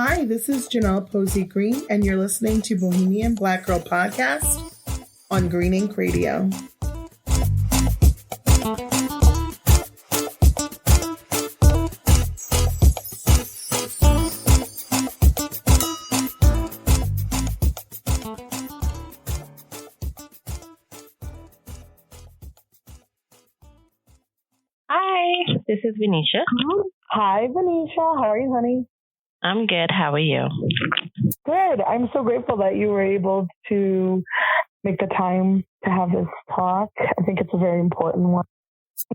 Hi, this is Janelle Posey Green, and you're listening to Bohemian Black Girl Podcast on Green Ink Radio. Hi, this is Venetia. Hi, Venetia. How are you, honey? I'm good. How are you? Good. I'm so grateful that you were able to make the time to have this talk. I think it's a very important one.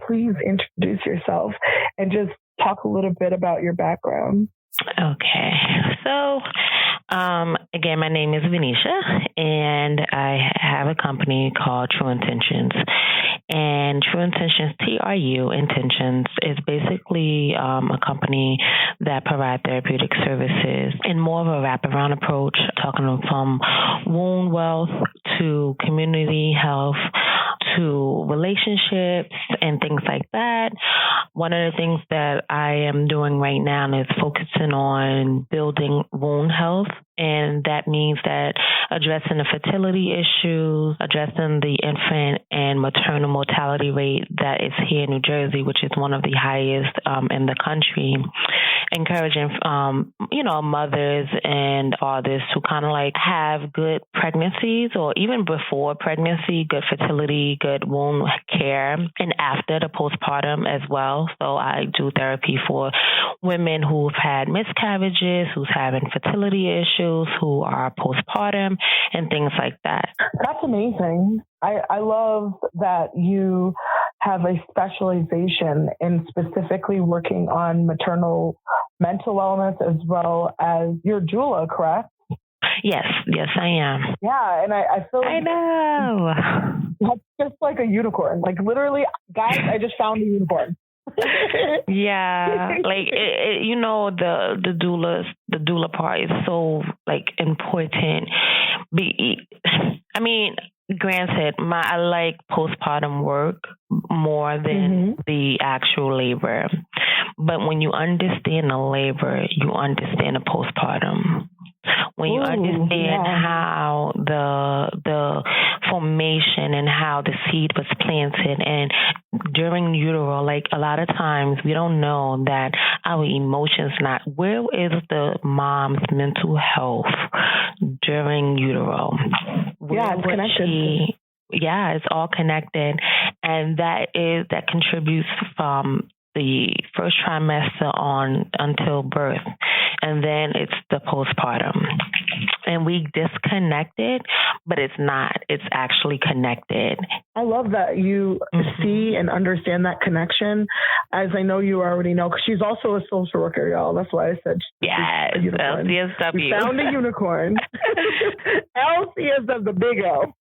Please introduce yourself and just talk a little bit about your background. Okay. So, again, my name is Venetia, and I have a company called True Intentions. And True Intentions, TRU Intentions, is basically a company that provides therapeutic services in more of a wraparound approach, talking from wound wealth to community health to relationships and things like that. One of the things that I am doing right now is focusing on building wound health. And that means that addressing the fertility issues, addressing the infant and maternal mortality rate that is here in New Jersey, which is one of the highest in the country, encouraging, mothers and fathers to kind of like have good pregnancies or even before pregnancy, good fertility, good wound care, and after the postpartum as well. So I do therapy for women who've had miscarriages, who's having fertility issues, who are postpartum, and things like that. That's amazing. I love that you have a specialization in specifically working on maternal mental wellness as well as your doula, correct? Yes, I am. Yeah, and I feel like I know. That's just like a unicorn. Like literally, guys, I just found a unicorn. Yeah, like the doula part is so like important. Granted, I like postpartum work more than the actual labor, but when you understand the labor, you understand the postpartum. When you understand how the formation and how the seed was planted, and during utero, like a lot of times we don't know that our emotions where is the mom's mental health during utero? Yeah, it's connected. It's all connected, and that contributes from the first trimester on until birth, and then it's the postpartum. And we disconnect it, but it's not. It's actually connected. I love that you see and understand that connection, as I know you already know, because she's also a social worker, y'all. That's why I said yes, LCSW. We found a unicorn. LCSW, the big L.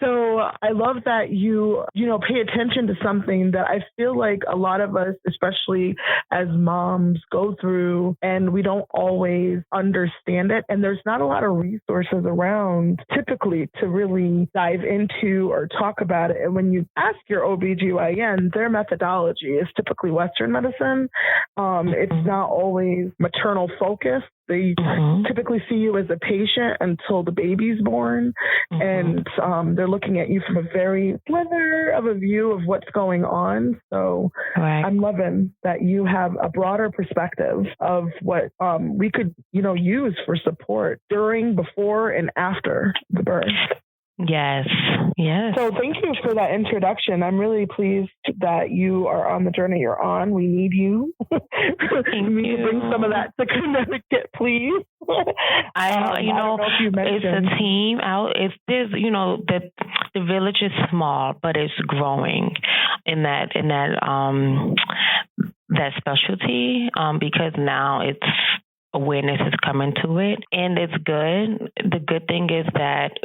So I love that you pay attention to something that I feel like a lot of us, especially as moms, go through, and we don't always understand it. And there's not a lot of resources around typically to really dive into or talk about it. And when you ask your OBGYN, their methodology is typically Western medicine. It's not always maternal focused. They typically see you as a patient until the baby's born, and they're looking at you from a very slither of a view of what's going on. So I'm loving that you have a broader perspective of what we could, use for support during, before, and after the birth. Yes. So thank you for that introduction. I'm really pleased that you are on the journey you're on. We need you. We need to bring some of that to Connecticut, please. I don't know if you mentioned. It's a team out. The village is small, but it's growing in that specialty because now it's awareness is coming to it, and it's good. The good thing is that,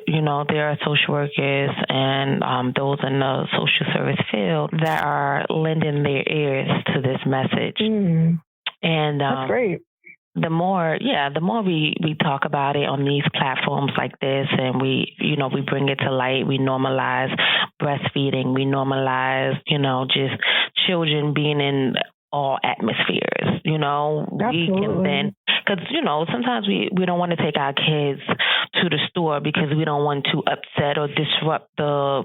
there are social workers and those in the social service field that are lending their ears to this message. And that's great. The more we talk about it on these platforms like this, and we bring it to light, we normalize breastfeeding, we normalize, just children being in all atmospheres, we can then, because, sometimes we don't want to take our kids to the store because we don't want to upset or disrupt the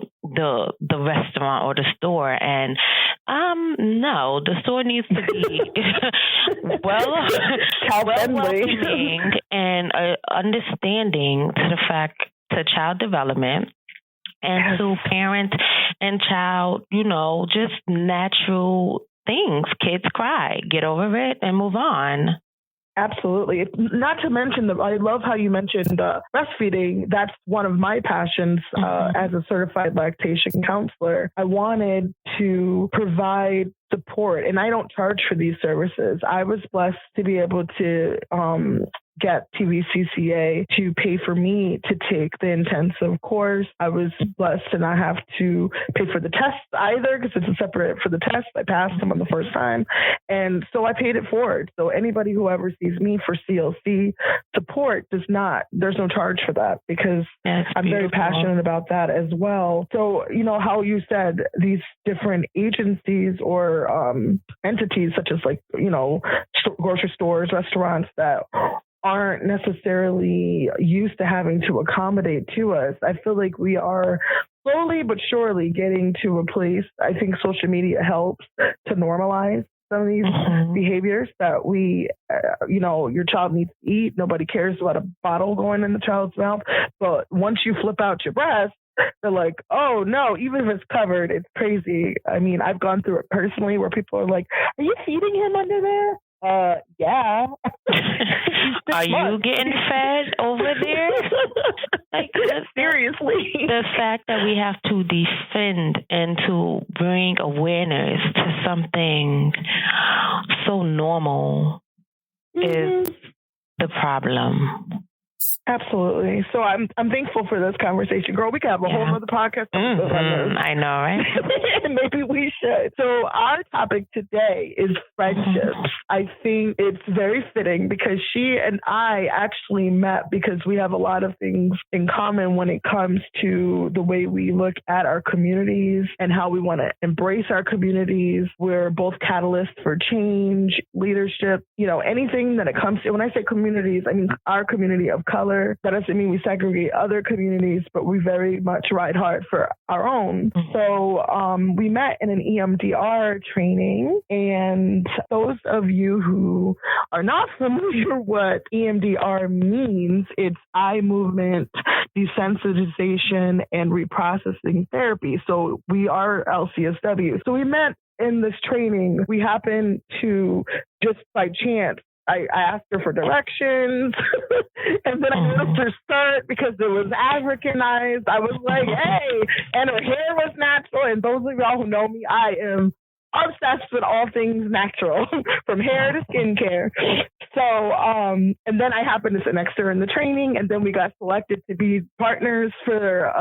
restaurant or the store. And no, the store needs to be welcoming and understanding to child development and to parent and child, just natural things. Kids cry, get over it and move on. Absolutely. Not to mention I love how you mentioned breastfeeding. That's one of my passions as a certified lactation counselor. I wanted to provide support, and I don't charge for these services. I was blessed to be able to get TVCCA to pay for me to take the intensive course. I was blessed to not have to pay for the tests either because it's a separate for the test. I passed them on the first time. And so I paid it forward. So anybody who ever sees me for CLC support there's no charge for that because I'm very passionate about that as well. So, how you said these different agencies or entities such as grocery stores, restaurants that aren't necessarily used to having to accommodate to us. I feel like we are slowly but surely getting to a place. I think social media helps to normalize some of these behaviors that your child needs to eat. Nobody cares about a bottle going in the child's mouth. But once you flip out your breast, they're like, oh no, even if it's covered, it's crazy. I mean, I've gone through it personally where people are like, are you feeding him under there? Yeah. Are you getting fed over there? Seriously. The fact that we have to defend and to bring awareness to something so normal is the problem. Absolutely. So I'm thankful for this conversation. Girl, we could have a whole other podcast. I know, right? Maybe we should. So our topic today is friendships. I think it's very fitting because she and I actually met because we have a lot of things in common when it comes to the way we look at our communities and how we want to embrace our communities. We're both catalysts for change, leadership, anything that it comes to. When I say communities, I mean our community of color. That doesn't mean we segregate other communities, but we very much ride hard for our own. So we met in an EMDR training, and those of you who are not familiar what EMDR means, it's eye movement desensitization and reprocessing therapy. So we are LCSW. So we met in this training. We happened to, just by chance, I asked her for directions and then I noticed her skirt because it was Africanized. I was like, hey, and her hair was natural. And those of y'all who know me, I am obsessed with all things natural, from hair to skincare. So, and then I happened to sit next to her in the training, and then we got selected to be partners for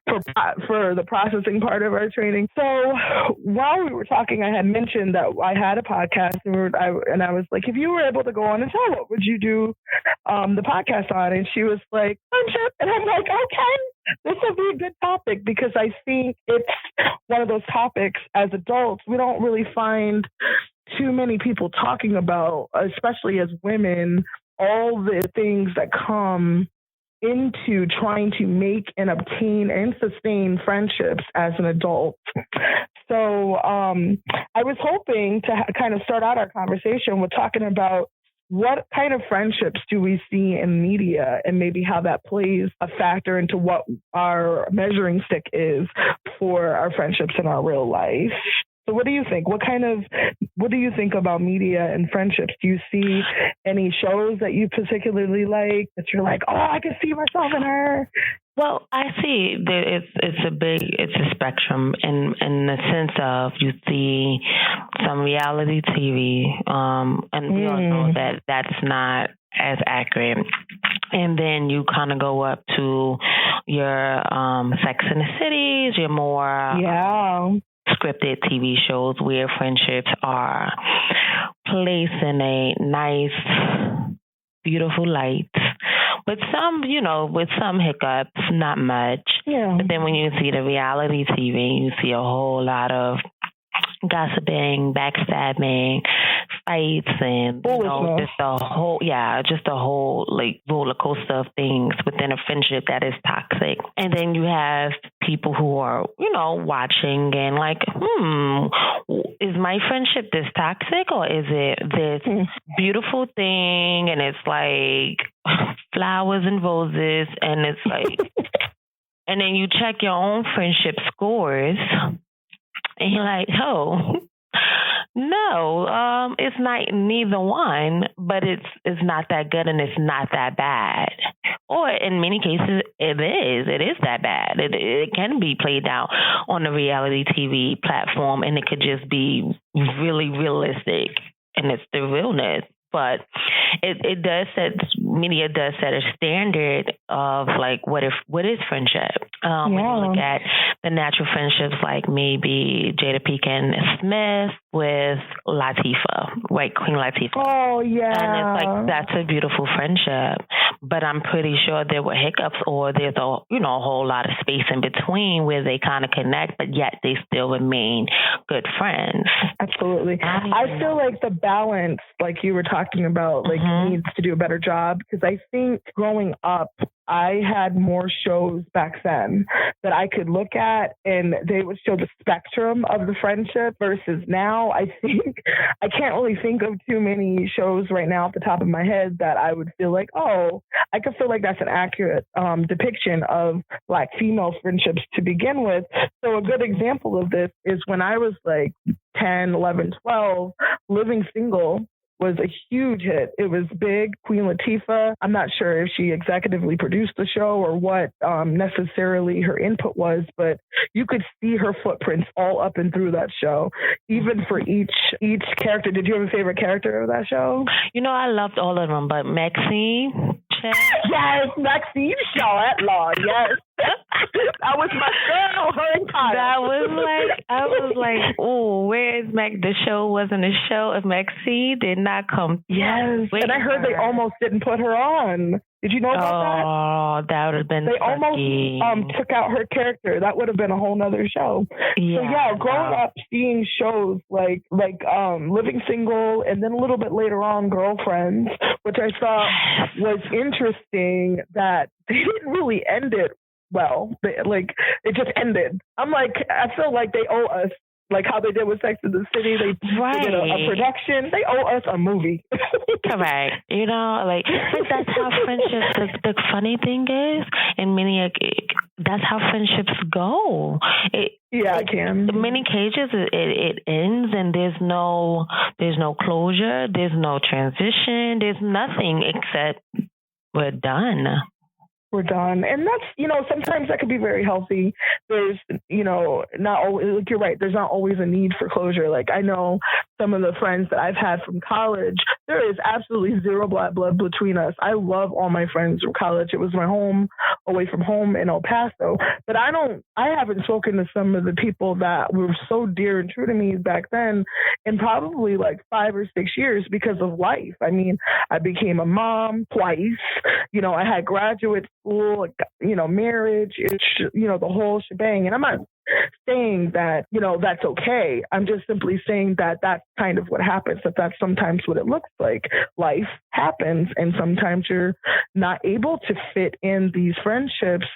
the processing part of our training. So while we were talking, I had mentioned that I had a podcast, and I was like, if you were able to go on a show, what would you do the podcast on? And she was like, friendship. And I'm like, okay, this will be a good topic, because I think it's one of those topics as adults we don't really find too many people talking about, especially as women, all the things that come into trying to make and obtain and sustain friendships as an adult. So I was hoping to kind of start out our conversation with talking about what kind of friendships do we see in media, and maybe how that plays a factor into what our measuring stick is for our friendships in our real life. So what do you think? What do you think about media and friendships? Do you see any shows that you particularly like, that you're like, oh, I can see myself in her? Well, I see that it's a spectrum in the sense of, you see some reality TV, and we all know that that's not as accurate. And then you kind of go up to your Sex and the Cities, your more scripted TV shows where friendships are placed in a nice, beautiful light. With some hiccups, not much. Yeah. But then when you see the reality TV, you see a whole lot of gossiping, backstabbing, fights and just the whole like roller coaster of things within a friendship that is toxic. And then you have people who are, watching and like, is my friendship this toxic or is it this beautiful thing and it's like flowers and roses and it's like and then you check your own friendship scores and you're like, oh, no, it's not neither one, but it's not that good and it's not that bad. Or in many cases, it is that bad. It can be played out on a reality TV platform and it could just be really realistic and it's the realness. But it does media does set a standard of like what is friendship. When you look at the natural friendships like maybe Jada Pinkett Smith with Latifah, right? Queen Latifah. Oh yeah. And it's like that's a beautiful friendship. But I'm pretty sure there were hiccups or there's a whole lot of space in between where they kind of connect, but yet they still remain good friends. Absolutely. I feel like the balance, like you were talking about, like needs to do a better job because I think growing up, I had more shows back then that I could look at and they would show the spectrum of the friendship versus now I think I can't really think of too many shows right now off the top of my head that I would feel like, oh, I could feel like that's an accurate depiction of Black female friendships to begin with. So a good example of this is when I was like 10, 11, 12, Living Single was a huge hit. It was big. Queen Latifah, I'm not sure if she executively produced the show or what necessarily her input was, but you could see her footprints all up and through that show, even for each character. Did you have a favorite character of that show? I loved all of them, but Maxine. Yes, Maxine Shaw Outlaw. Yes. That was my girl, her and Kyle. I was like, oh, where is Mac? The show wasn't a show if Maxine did not come. Yes, and I heard they almost didn't put her on. Did you know about that? Oh, that would have been They almost took out her character. That would have been a whole nother show. Yeah, so yeah, growing up seeing shows like Living Single and then a little bit later on Girlfriends, which I thought was interesting that they didn't really end it well. It just ended. I'm like, I feel like they owe us, like how they did with Sex and the City. They did a production. They owe us a movie. Correct. That's how friendships, the funny thing is, that's how friendships go. It can. In many cases, it ends and there's no closure. There's no transition. There's nothing except we're done. We're done. And that's, sometimes that could be very healthy. There's, not always, like you're right, there's not always a need for closure. Like I know some of the friends that I've had from college, there is absolutely zero black blood between us. I love all my friends from college. It was my home away from home in El Paso. But I haven't spoken to some of the people that were so dear and true to me back then in probably like 5 or 6 years because of life. I mean, I became a mom twice. I had graduate school, marriage, the whole shebang. And I'm not saying that, that's okay. I'm just simply saying that that's kind of what happens, that's sometimes what it looks like. Life happens, and sometimes you're not able to fit in these friendships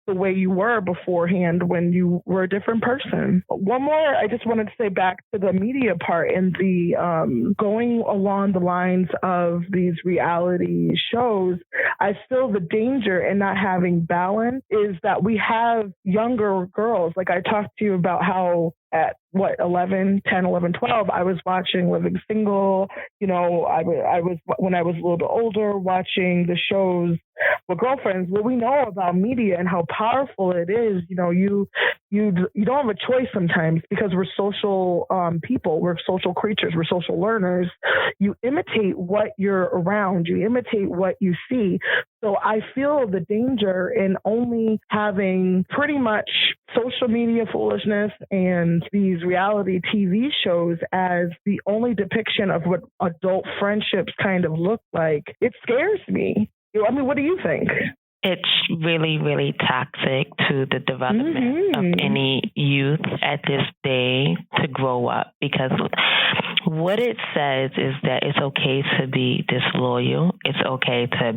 the way you were beforehand when you were a different person. One more, I just wanted to say back to the media part and the going along the lines of these reality shows, I feel the danger in not having balance is that we have younger girls. Like I talked to you about how at 10, 11, 12, I was watching Living Single. I was when I was a little bit older watching the shows with Girlfriends. What we know about media and how powerful it is, you don't have a choice sometimes because we're social people. We're social creatures. We're social learners. You imitate what you're around. You imitate what you see. So I feel the danger in only having pretty much social media foolishness and these reality TV shows as the only depiction of what adult friendships kind of look like. It scares me. I mean, what do you think? It's really, really toxic to the development of any youth at this day to grow up because what it says is that it's okay to be disloyal. It's okay to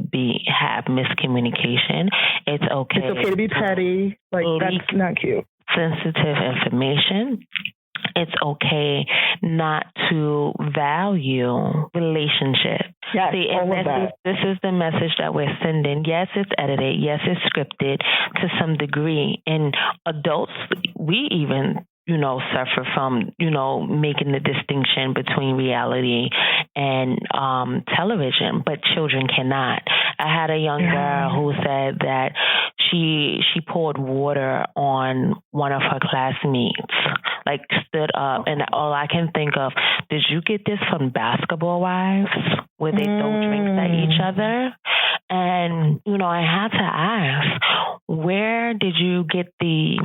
have miscommunication. It's okay to be petty. Like, that's not cute. Sensitive information. It's okay not to value relationship. Yes, See, all of that. This is the message that we're sending. Yes, it's edited. Yes, it's scripted to some degree. And adults, we even suffer from, making the distinction between reality and television, but children cannot. I had a young girl who said that she poured water on one of her classmates, like stood up, and all I can think of, did you get this from Basketball Wives, where they throw drinks at each other? And, I had to ask, where did you get the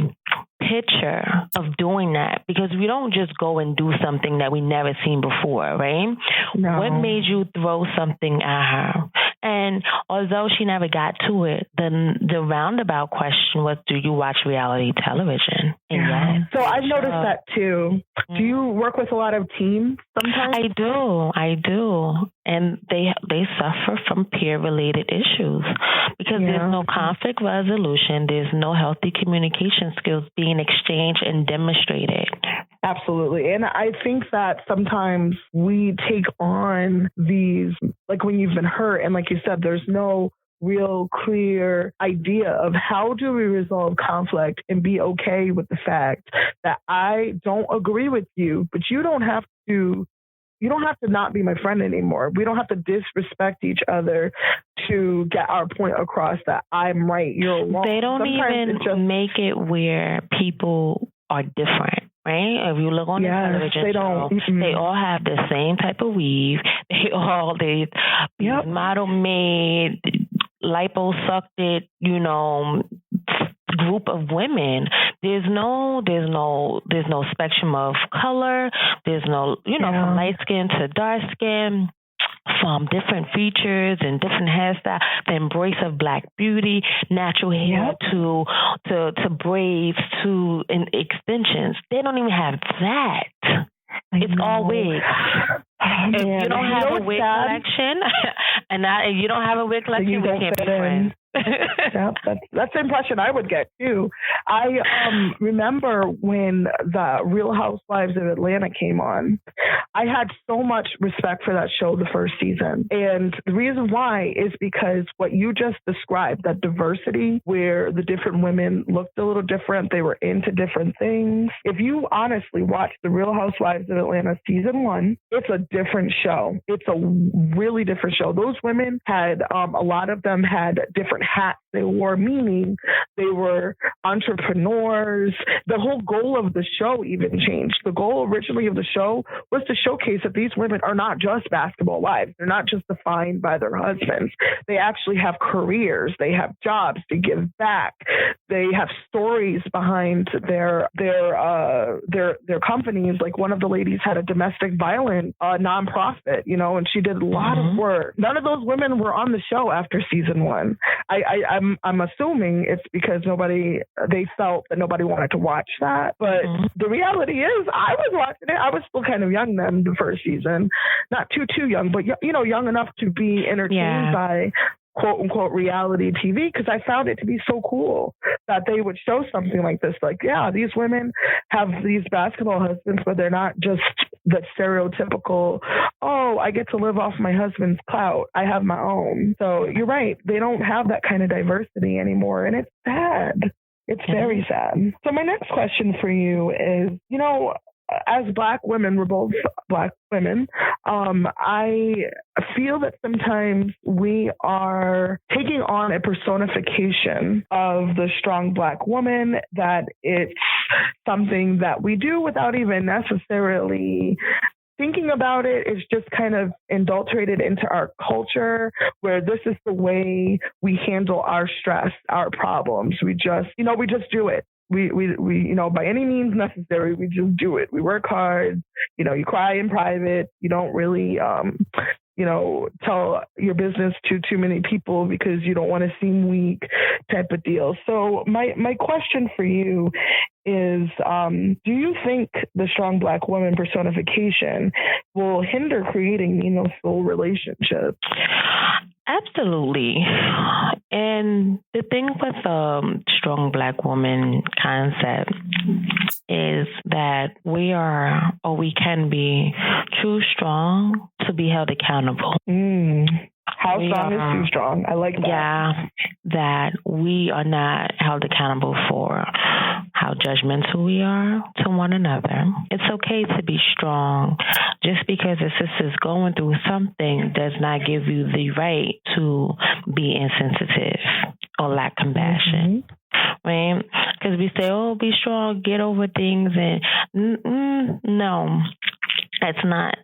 picture of doing that? Because we don't just go and do something that we never seen before, right? No. What made you throw something at her? And although she never got to it, the roundabout question was, do you watch reality television? And yes, so I've noticed that too. Do you work with a lot of teens sometimes? I do. And they suffer from peer-related issues because there's no conflict resolution. There's no healthy communication skills being exchanged and demonstrated. Absolutely. And I think that sometimes we take on these, like when you've been hurt, and like you said, there's no real clear idea of how do we resolve conflict and be okay with the fact that I don't agree with you, but you don't have to not be my friend anymore. We don't have to disrespect each other to get our point across that I'm right, you're wrong. They don't even make it where people are different. Right? If you look on the television show, they all have the same type of weave. They model-made, liposucted, group of women. There's no spectrum of color. There's no, from light skin to dark skin, from different features and different hairstyles, the embrace of Black beauty, natural hair to braids to extensions. They don't even have that. It's all wigs. If you don't have a wig collection, and you don't have a wig collection, we can't be friends. That's the impression I would get too. I remember when the Real Housewives of Atlanta came on. I had so much respect for that show the first season, and the reason why is because what you just described, that diversity where the different women looked a little different, they were into different things. If you honestly watch the Real Housewives of Atlanta season 1, it's a different show. It's a really different show. Those women had a lot of them had different hats they wore, meaning they were entrepreneurs. The whole goal of the show even changed. The goal originally of the show was to showcase that these women are not just basketball wives. They're not just defined by their husbands. They actually have careers. They have jobs to give back. They have stories behind their companies. Like one of the ladies had a domestic violence nonprofit, and she did a lot of work. None of those women were on the show after season 1. I'm assuming it's because they felt that nobody wanted to watch that. But the reality is I was watching it. I was still kind of young then, the first season, not too young, but young enough to be entertained by quote unquote reality TV, because I found it to be so cool that they would show something like this. Like, these women have these basketball husbands, but they're not just the stereotypical, I get to live off my husband's clout. I have my own. So you're right. They don't have that kind of diversity anymore. And it's sad. It's very sad. So my next question for you is, as Black women, we're both Black women, I feel that sometimes we are taking on a personification of the strong Black woman, that it's something that we do without even necessarily thinking about it. Is just kind of indoctrinated into our culture, where this is the way we handle our stress, our problems. We just do it. We by any means necessary, we just do it. We work hard. You cry in private. You don't really tell your business to too many people because you don't want to seem weak type of deal. So my question for you is, do you think the strong Black woman personification will hinder creating meaningful relationships? Absolutely. And the thing with the strong Black woman concept is that we can be too strong to be held accountable. How strong is too strong? I like that. Yeah, that we are not held accountable for how judgmental we are to one another. It's okay to be strong. Just because a sister's going through something does not give you the right to be insensitive or lack compassion. Right? Because we say, oh, be strong, get over things. And no, that's not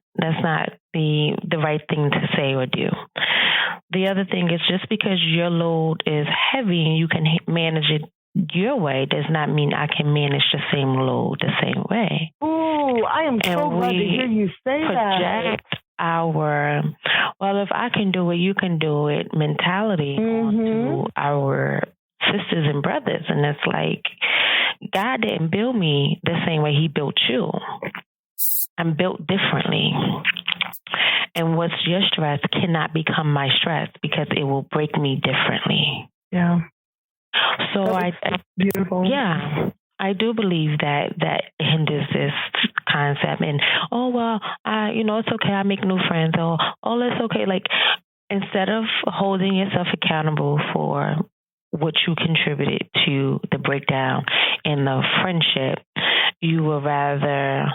the right thing to say or do. The other thing is, just because your load is heavy and you can manage it your way does not mean I can manage the same load the same way. Ooh, I am so glad to hear you say that. If I can do it, you can do it mentality onto our sisters and brothers. And it's like, God didn't build me the same way he built you. I'm built differently. And what's your stress cannot become my stress because it will break me differently. Yeah. So beautiful. Yeah. I do believe that hinders this concept. And, it's okay, I make new friends. Or, it's okay. Like, instead of holding yourself accountable for what you contributed to the breakdown in the friendship, you would rather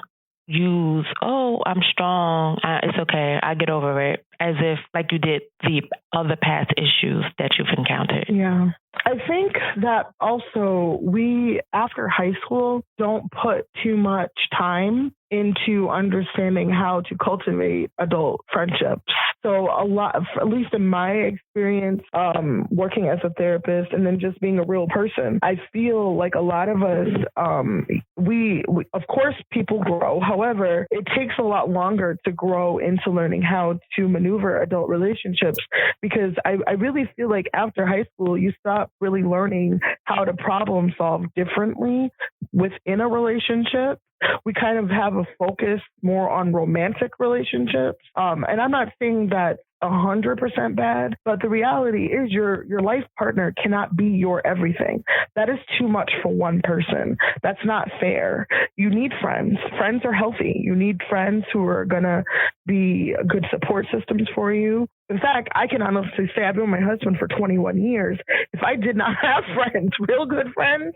use, I'm strong, it's okay, I get over it, as if like you did the other past issues that you've encountered. Yeah. I think that also we, after high school, don't put too much time into understanding how to cultivate adult friendships. So a lot, at least in my experience, working as a therapist and then just being a real person, I feel like a lot of us, we of course, people grow. However, it takes a lot longer to grow into learning how to maneuver adult relationships, because I really feel like after high school, you stop really learning how to problem solve differently within a relationship. We kind of have a focus more on romantic relationships. And I'm not saying that 100% bad, but the reality is your life partner cannot be your everything. That is too much for one person. That's not fair. You need friends. Friends are healthy. You need friends who are going to be good support systems for you. In fact, I can honestly say I've been with my husband for 21 years. If I did not have friends, real good friends,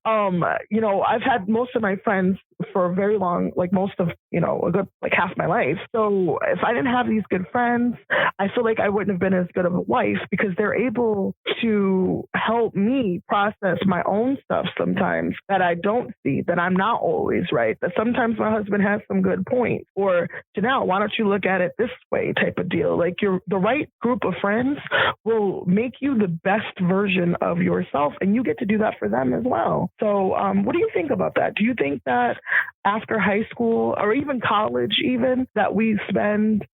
I've had most of my friends for a very long, like most of, a good, like half my life. So if I didn't have these good friends, I feel like I wouldn't have been as good of a wife, because they're able to help me process my own stuff sometimes that I don't see, that I'm not always right, that sometimes my husband has some good points, or Janelle, why don't you look at it this way type of deal. Like the right group of friends will make you the best version of yourself, and you get to do that for them as well. So what do you think about that? Do you think that after high school or even college, even that we spend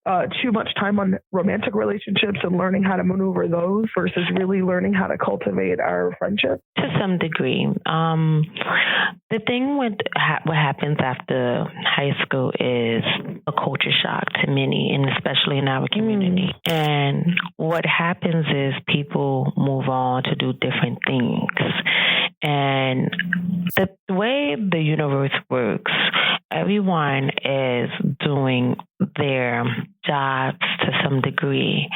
too much time on romantic relationships and learning how to maneuver those versus really learning how to cultivate our friendship? To some degree. The thing with what happens after high school is a culture shock to many, and especially in our community. And what happens is people move on to do different things. And the way the universe works, everyone is doing their jobs to some degree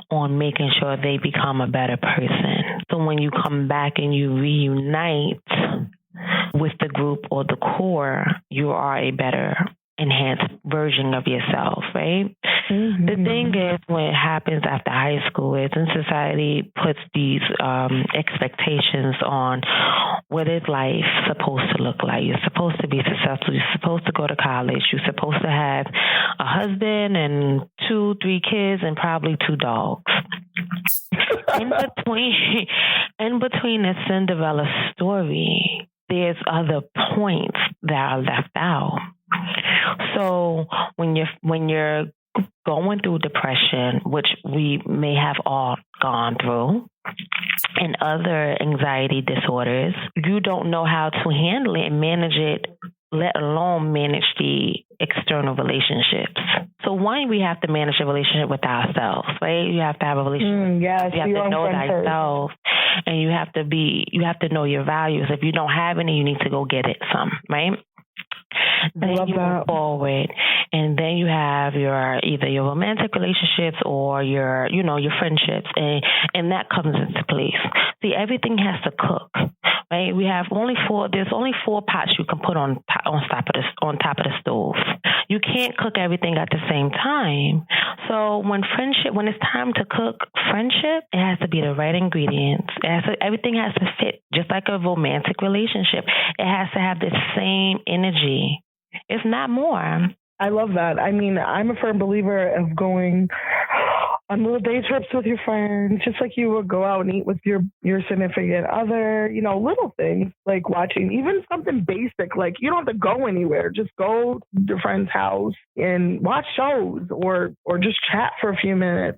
on making sure they become a better person. So when you come back and you reunite with the group or the core, you are a better, enhanced version of yourself, right? The thing is, what happens after high school is, in society puts these expectations on what is life supposed to look like. You're supposed to be successful. You're supposed to go to college. You're supposed to have a husband and 2-3 kids and probably 2 dogs. In between the Cinderella story, there's other points that are left out. So when you're going through depression, which we may have all gone through, and other anxiety disorders, you don't know how to handle it and manage it, let alone manage the external relationships. So one, we have to manage a relationship with ourselves, right? You have to have a relationship. Yes, you have to know thyself, and you have to know your values. If you don't have any, you need to go get it some, right? Then you move forward, and then you have either your romantic relationships or your friendships, and that comes into place. See, everything has to cook, right? We have there's only 4 pots you can put on top of the stove. You can't cook everything at the same time. So when it's time to cook friendship, it has to be the right ingredients. Everything has to fit, just like a romantic relationship. It has to have the same energy, if not more. I love that. I mean, I'm a firm believer of going on little day trips with your friends, just like you would go out and eat with your significant other, little things like watching, even something basic, like you don't have to go anywhere. Just go to your friend's house and watch shows or just chat for a few minutes.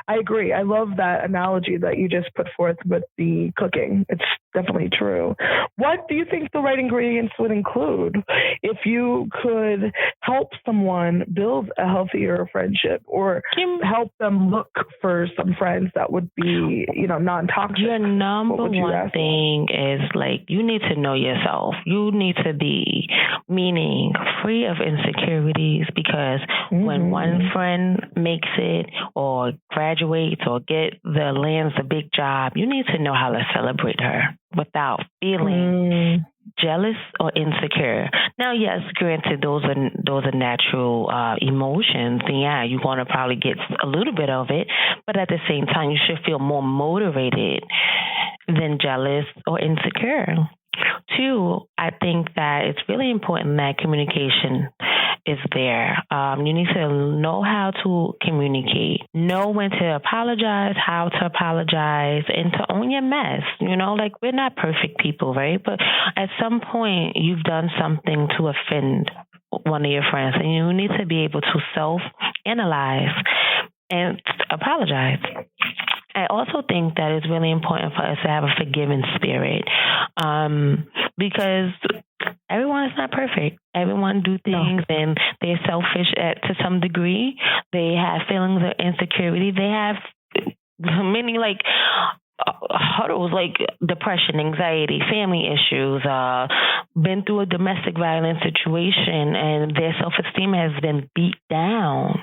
I agree. I love that analogy that you just put forth with the cooking. It's definitely true. What do you think the right ingredients would include if you could help someone build a healthier friendship or help them look for some friends that would be, non-toxic? Your number one thing is you need to know yourself. You need to be free of insecurities, because when one friend makes it or graduates or lands a big job, you need to know how to celebrate her without feeling jealous or insecure. Now, yes, granted, those are natural emotions. And yeah, you're going to probably get a little bit of it, but at the same time, you should feel more motivated than jealous or insecure. 2, I think that it's really important that communication is there. You need to know how to communicate, know when to apologize, how to apologize, and to own your mess. We're not perfect people, right? But at some point, you've done something to offend one of your friends, and you need to be able to self-analyze and apologize. I also think that it's really important for us to have a forgiving spirit, because everyone is not perfect. Everyone do things and they're selfish to some degree. They have feelings of insecurity. They have many hurdles like depression, anxiety, family issues, been through a domestic violence situation, and their self-esteem has been beat down.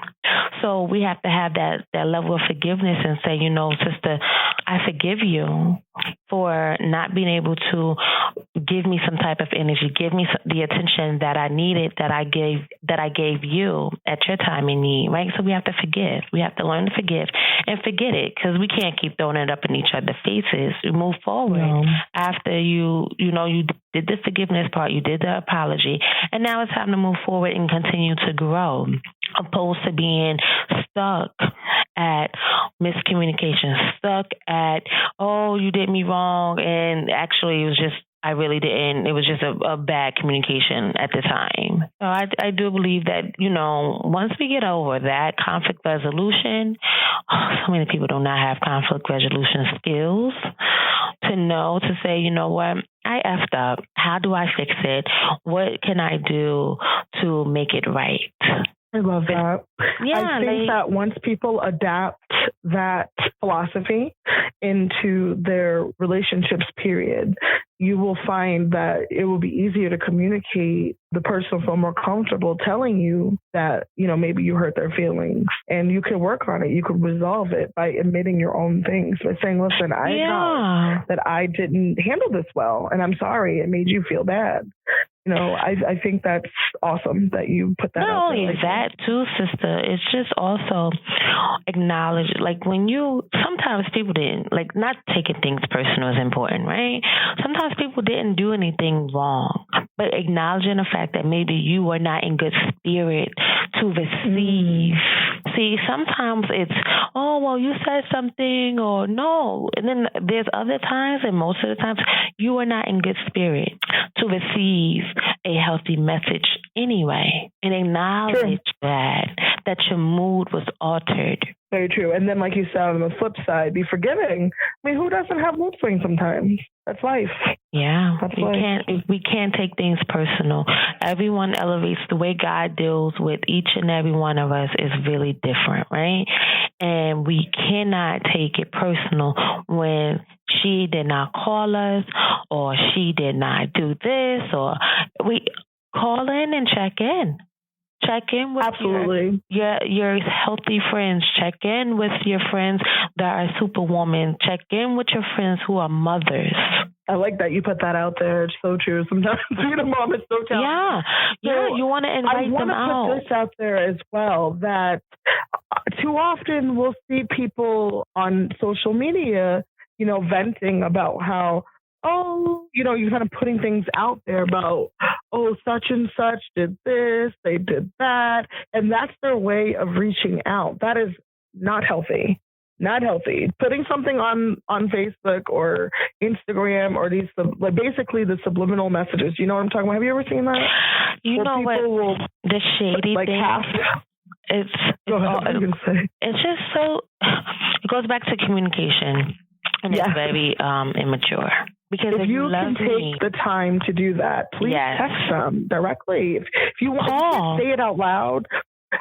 So we have to have that level of forgiveness and say, sister, I forgive you for not being able to give me some type of energy, give me the attention that I needed, that I gave you at your time in need, right? So we have to forgive. We have to learn to forgive and forget it, because we can't keep throwing it up in each other's faces. We move forward after you did the forgiveness part, you did the apology, and now it's time to move forward and continue to grow, opposed to being stuck at miscommunication, stuck at, you did me wrong, and actually it was just, I really didn't. It was just a bad communication at the time. So I do believe that, once we get over that conflict resolution, so many people do not have conflict resolution skills to say, you know what, I effed up. How do I fix it? What can I do to make it right? I love that. Yeah, I think that once people adapt that philosophy into their relationships, period, you will find that it will be easier to communicate. The person will feel more comfortable telling you that, maybe you hurt their feelings, and you can work on it. You can resolve it by admitting your own things, by saying, listen, I know that I didn't handle this well, and I'm sorry. It made you feel bad. I think that's awesome that you put that out there. Not only that too, sister, it's just also acknowledge, sometimes people didn't, not taking things personal is important, right? Sometimes people didn't do anything wrong, but acknowledging the fact that maybe you were not in good spirit to receive. See, sometimes it's, you said something, or no. And then there's other times, and most of the times, you are not in good spirit to receive a healthy message anyway, and acknowledge that that your mood was altered. Very true. And then, like you said, on the flip side, be forgiving. I mean, who doesn't have mood swings sometimes? That's life. Yeah, That's life. We can't take things personal. Everyone elevates. The way God deals with each and every one of us is really different, right? And we cannot take it personal when she did not call us or she did not do this, or we call in and check in. Check in with your healthy friends. Check in with your friends that are superwoman. Check in with your friends who are mothers. I like that you put that out there. It's so true. Sometimes being a mom is so challenging. Yeah, you want to invite them out. I want to put this out there as well, that too often we'll see people on social media, venting about how, you're kind of putting things out there about, such and such did this, they did that. And that's their way of reaching out. That is not healthy. Not healthy. Putting something on Facebook or Instagram or these, basically the subliminal messages. You know what I'm talking about? Have you ever seen that? You know what? The shady thing. It's just so, it goes back to communication. And it's very immature. Because if you can take the time to do that, please text them directly. If you want to say it out loud,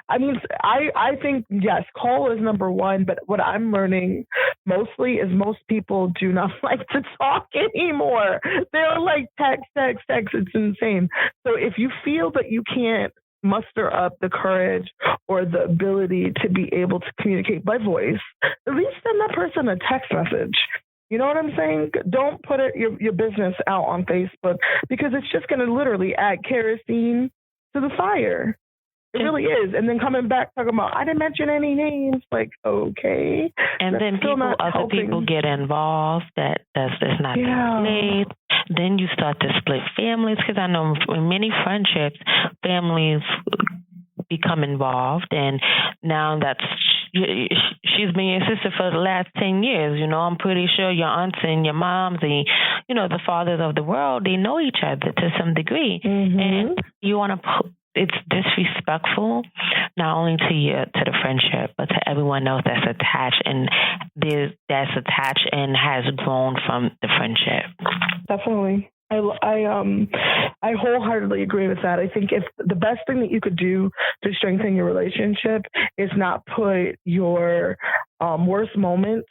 I mean, I think, yes, call is number one. But what I'm learning mostly is most people do not like to talk anymore. They're like text. It's insane. So if you feel that you can't muster up the courage or the ability to be able to communicate by voice, at least send that person a text message. You know what I'm saying? Don't put your business out on Facebook, because it's just going to literally add kerosene to the fire. It really is. And then coming back talking about, I didn't mention any names. Like, okay. And then other people get involved. That's not the place. Then you start to split families, because I know in many friendships, families become involved, and now she's been your sister for the last 10 years. I'm pretty sure your aunts and your moms and, the fathers of the world, they know each other to some degree. Mm-hmm. And you want to it's disrespectful, not only to the friendship, but to everyone else that's attached and has grown from the friendship. Definitely. I wholeheartedly agree with that. I think if the best thing that you could do to strengthen your relationship is not put your worst moments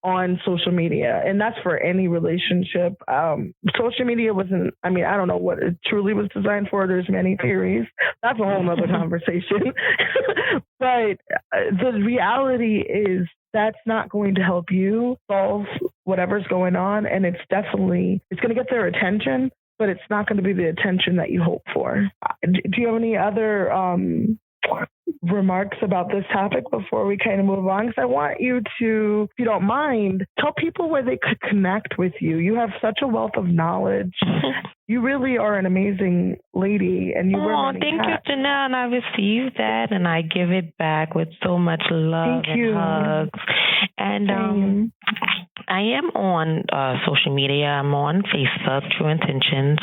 on social media. And that's for any relationship. Social media I don't know what it truly was designed for. There's many theories. That's a whole other conversation. But the reality is that's not going to help you solve whatever's going on. And it's going to get their attention, but it's not going to be the attention that you hope for. Do you have any other remarks about this topic before we kind of move on? Because I want you to, if you don't mind, tell people where they could connect with you. You have such a wealth of knowledge. You really are an amazing lady, and you wear many hats. You, Janelle, and I receive that, and I give it back with so much love and hugs. And I am on social media. I'm on Facebook, True Intentions.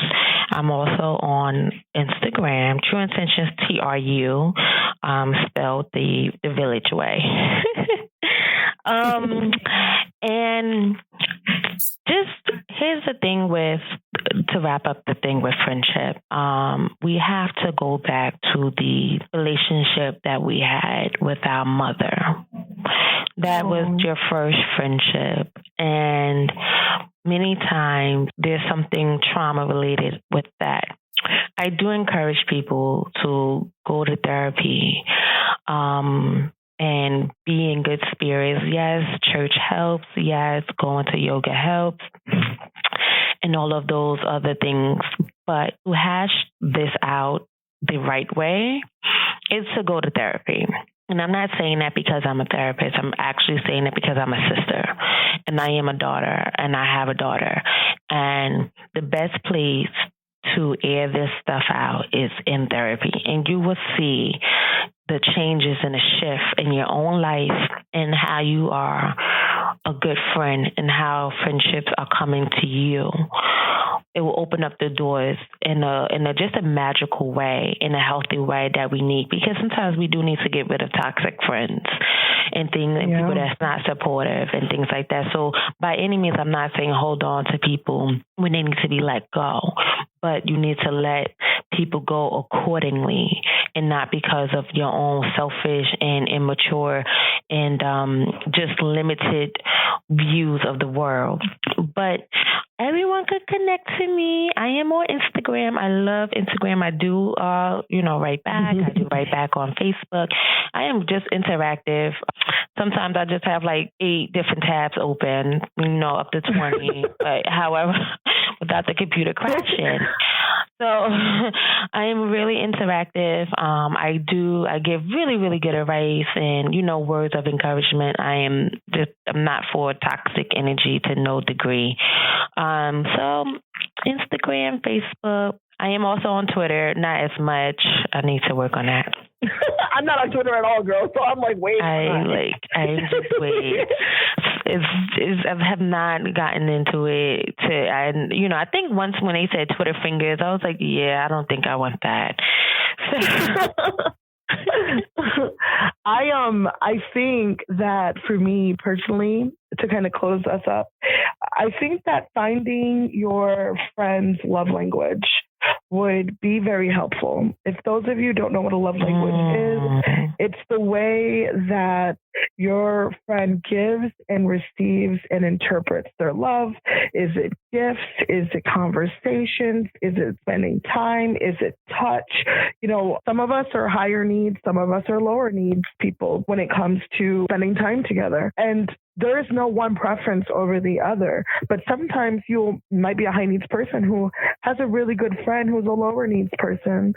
I'm also on Instagram, True Intentions, TRU, spelled the village way. And just here's the thing to wrap up the thing with friendship, we have to go back to the relationship that we had with our mother. That was your first friendship. And many times there's something trauma related with that. I do encourage people to go to therapy and be in good spirits. Yes, church helps. Yes, going to yoga helps. And all of those other things. But to hash this out the right way is to go to therapy. And I'm not saying that because I'm a therapist. I'm actually saying it because I'm a sister. And I am a daughter. And I have a daughter. And the best place to air this stuff out is in therapy. And you will see the changes and the shift in your own life and how you are a good friend and how friendships are coming to you it will open up the doors in a just a magical way, in a healthy way that we need, because sometimes we do need to get rid of toxic friends and things and people that's not supportive and things like that. So by any means, I'm not saying hold on to people when they need to be let go, but you need to let people go accordingly and not because of your own selfish and immature and just limited views of the world. But everyone could connect to me. I am on Instagram. I love Instagram. I do, write back. I do write back on Facebook. I am just interactive. Sometimes I just have like 8 different tabs open, up to 20, but however, without the computer crashing. So I am really interactive. I give really, really good advice and, words of encouragement. I'm not for toxic energy to no degree. So Instagram, Facebook. I am also on Twitter, not as much. I need to work on that. I'm not on Twitter at all, girl. So I'm like, wait. I just wait. I have not gotten into it. I think once when they said Twitter fingers, I was like, yeah, I don't think I want that. I think that for me personally, to kind of close us up, I think that finding your friend's love language would be very helpful. If those of you don't know what a love language is, it's the way that your friend gives and receives and interprets their love. Is it gifts? Is it conversations? Is it spending time? Is it touch? Some of us are higher needs, some of us are lower needs people when it comes to spending time together. And there is no one preference over the other, but sometimes you might be a high needs person who has a really good friend who's a lower needs person.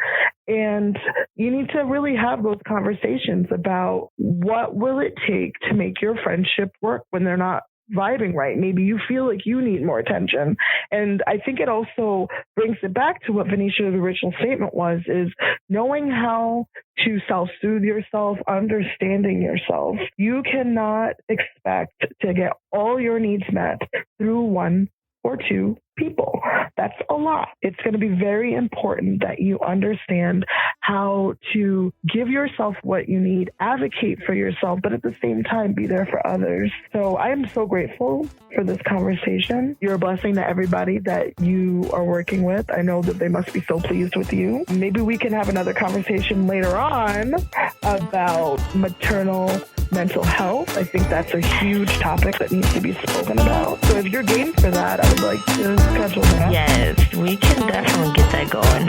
And you need to really have those conversations about what will it take to make your friendship work when they're not vibing right. Maybe you feel like you need more attention. And I think it also brings it back to what Venetia, the original statement was, is knowing how to self-soothe yourself, understanding yourself. You cannot expect to get all your needs met through 1 or 2 people. That's a lot. It's going to be very important that you understand how to give yourself what you need, advocate for yourself, but at the same time, be there for others. So I am so grateful for this conversation. You're a blessing to everybody that you are working with. I know that they must be so pleased with you. Maybe we can have another conversation later on about maternal mental health. I think that's a huge topic that needs to be spoken about. So if you're game for that, I would like to schedule that. Yes, we can definitely get that going.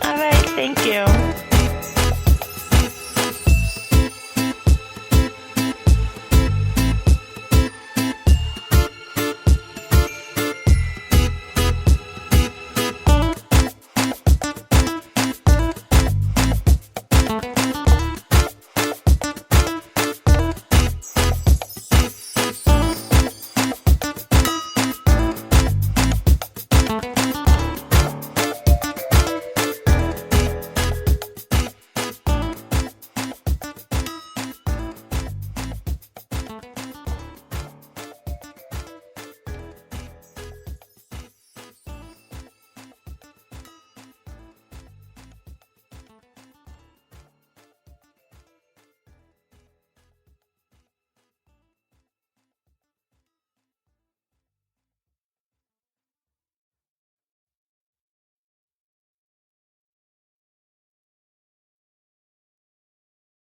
All right, thank you.